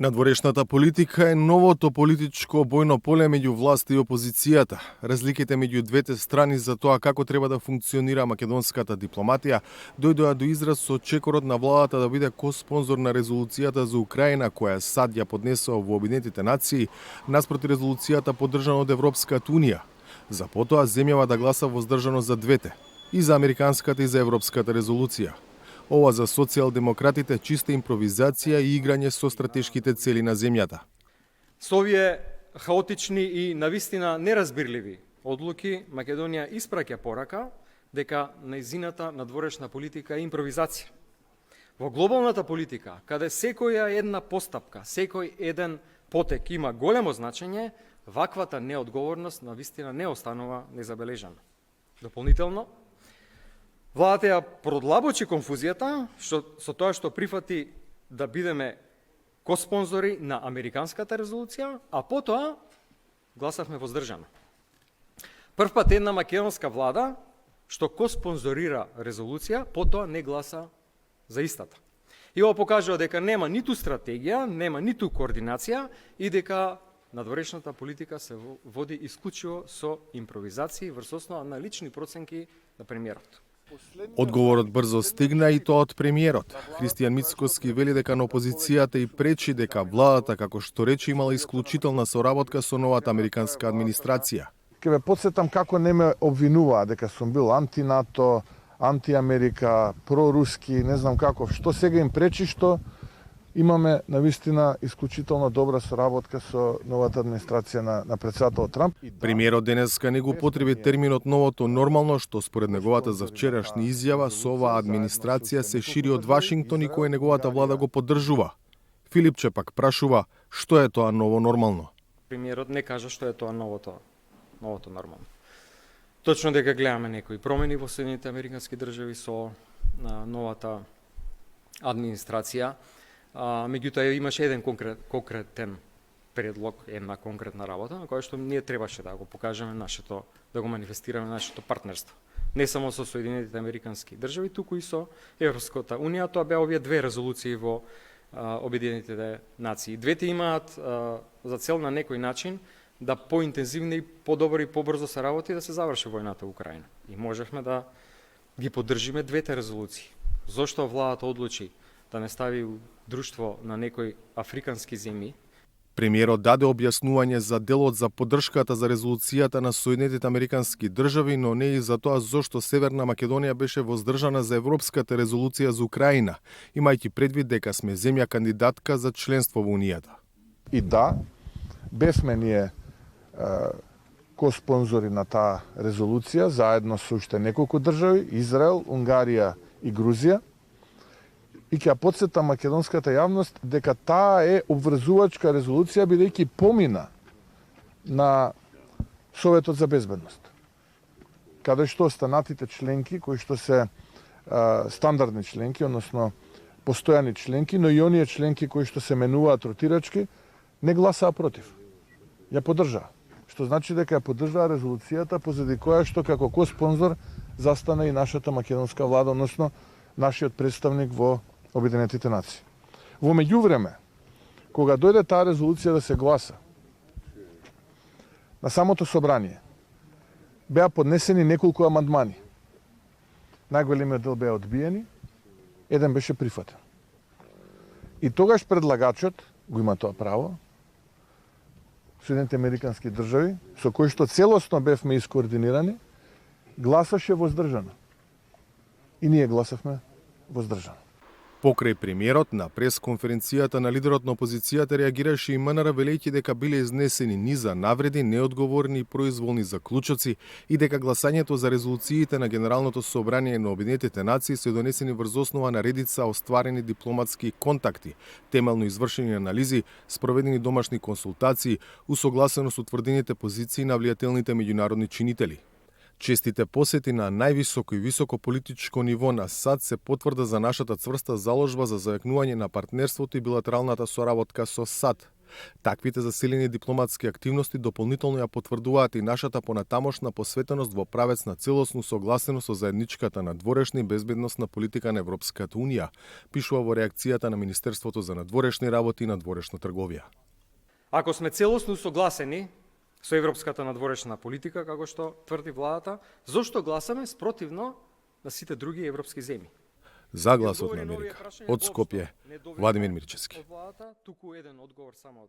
Надворешната политика е новото политичко бојно поле меѓу власта и опозицијата. Разликите меѓу двете страни за тоа како треба да функционира македонската дипломатија дојдоа до израз со чекорот на владата да биде коспонзор на резолуцијата за Украина која САД ја поднесува во Обединетите нации наспроти резолуцијата поддржана од Европската унија. За потоа земјава да гласа воздржано за двете, и за американската и за европската резолуција. Ова за социјалдемократите чиста импровизација и играње со стратешките цели на земјата. Со овие хаотични и навистина неразбирливи одлуки, Македонија испраќа порака дека нејзината надворешна политика е импровизација. Во глобалната политика, каде секоја една постапка, секој еден потек има големо значење, ваквата неодговорност навистина не останува незабележана. Дополнително, владата ја продлабочи конфузијата со тоа што прифати да бидеме коспонзори на американската резолуција, а потоа гласавме воздржано. Првпат една македонска влада што коспонзорира резолуција, потоа не гласа за истата. И ова покажува дека нема ниту стратегија, нема ниту координација и дека надворешната политика се води исклучиво со импровизации врз основа на лични проценки на премиерот. Одговорот брзо стигна и тоа од премиерот. Христијан Мицкоски вели дека на опозицијата и пречи дека владата, како што рече, имала исклучителна соработка со новата американска администрација. Ке ве подсетам како не ме обвинуваа дека сум бил анти-НАТО, анти-Америка, проруски, не знам каков. Што сега им пречи што имаме навистина исклучително добра соработка со новата администрација на претседателот Трамп. Премиерот денеска не го потреби терминот новото нормално, што според неговата за вчерашни изјава со оваа администрација се шири од Вашингтон и кој неговата влада го поддржува. Филипче пак прашува што е тоа ново нормално. Премиерот не кажа што е тоа новото нормално. Точно дека гледаме некои промени во Соединените американски држави со новата администрација. Меѓутоа имаше еден конкретен предлог, една конкретна работа на која што ние требаше да го покажеме нашето, да го манифестираме нашето партнерство. Не само со Соединетите американски држави, туку и со Европската унија. Тоа беа овие две резолуции во Обединетите нации. Двете имаат за цел на некој начин да поинтензивно и подобро и побрзо се работи да се заврши војната во Украина. И можевме да ги поддржиме двете резолуции. Зошто владата одлучи да не стави друштво на некои африкански земји? Премиерот даде објаснување за делот за поддршката за резолуцијата на Соединетите американски држави, но не и за тоа зошто Северна Македонија беше воздржана за европската резолуција за Украина, имајќи предвид дека сме земја кандидатка за членство во Унијата. И да, бевме ние коспонзори на таа резолуција, заедно со уште неколку држави, Израел, Унгарија и Грузија. И ќе подсетам македонската јавност дека таа е обврзувачка резолуција бидејќи помина на Советот за безбедност. Каде што останатите членки, кои што се стандардни членки, односно постојани членки, но и оние членки кои што се менуваат ротирачки, не гласаа против. Ја поддржаа. Што значи дека ја поддржаа резолуцијата позади која што како коспонзор застана и нашата македонска влада, односно нашиот представник во Обединетите нации. Во меѓувреме, кога дојде таа резолуција да се гласа, на самото собрание беа поднесени неколку амандмани. Најголемиот дел беа одбиени, еден беше прифатен. И тогаш предлагачот го има тоа право, Соединените американски држави, со кои што целосно бевме искоординирани, гласаше воздржано. И ние гласавме воздржано. Покрај премиерот, на пресконференцијата на лидерот на опозицијата реагираше и МНР велејќи дека биле изнесени низа навреди, неодговорни и произволни заклучоци и дека гласањето за резолуциите на Генералното собрание на Обединетите нации се донесени врз основа на редица остварени дипломатски контакти, темелно извршени анализи, спроведени домашни консултации, усогласено со утврдените позиции на влијателните меѓународни чинители. Честите посети на највисоко и високо политичко ниво на САД се потврда за нашата цврста заложба за зајакнување на партнерството и билатералната соработка со САД. Таквите засилени дипломатски активности дополнително ја потврдуваат и нашата понатамошна посветеност во правец на целосно согласеност со заедничката надворешна и безбедносна политика на Европската унија, пишува во реакцијата на Министерството за надворешни работи и надворешна трговија. Ако сме целосно согласени со европската надворешна политика, како што тврди владата, зошто гласаме спротивно на сите други европски земји? За гласот на Америка. Од Скопје, Владимир Мирчевски. Од владата, туку еден одговор само од